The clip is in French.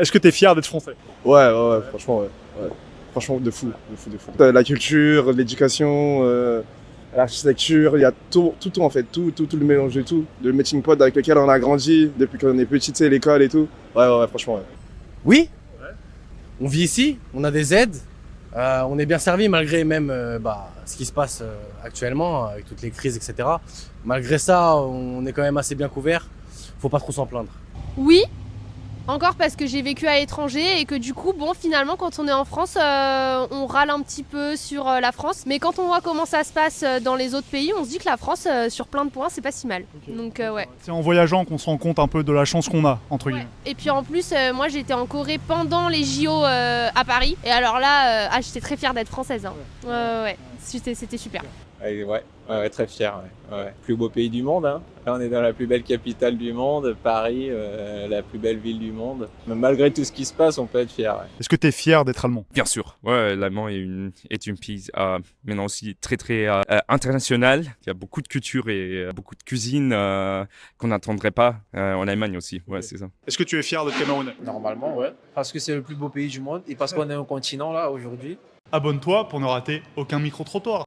Est-ce que tu es fier d'être français? Ouais, franchement, ouais. Ouais. Franchement, de fou, de fou, de fou. La culture, l'éducation, l'architecture, il y a tout en fait, tout le mélange de tout. Le melting pot avec lequel on a grandi depuis qu'on est petit, tu sais, l'école et tout. Ouais, franchement, ouais. Oui, on vit ici, on a des aides, on est bien servi malgré même ce qui se passe actuellement avec toutes les crises, etc. Malgré ça, on est quand même assez bien couvert. Faut pas trop s'en plaindre. Oui, encore parce que j'ai vécu à l'étranger et que du coup, bon, finalement, quand on est en France, on râle un petit peu sur la France. Mais quand on voit comment ça se passe dans les autres pays, on se dit que la France, sur plein de points, c'est pas si mal. Ok. Donc, ouais. C'est en voyageant qu'on se rend compte un peu de la chance qu'on a, entre guillemets. Et puis en plus, moi j'étais en Corée pendant les JO à Paris. Et alors là, j'étais très fière d'être française. Hein. Ouais. C'était super. Ouais, très fier. Ouais. Plus beau pays du monde. Hein. Là, on est dans la plus belle capitale du monde, Paris, la plus belle ville du monde. Mais malgré tout ce qui se passe, on peut être fier. Ouais. Est-ce que tu es fier d'être allemand? Bien sûr, ouais, l'allemand est une pays maintenant aussi très international. Il y a beaucoup de culture et beaucoup de cuisine qu'on n'attendrait pas en Allemagne aussi. Ouais, c'est ça. Est-ce que tu es fier d'être camerounais? Normalement, ouais. Parce que c'est le plus beau pays du monde et parce qu'on est un continent là aujourd'hui. Abonne-toi pour ne rater aucun micro-trottoir.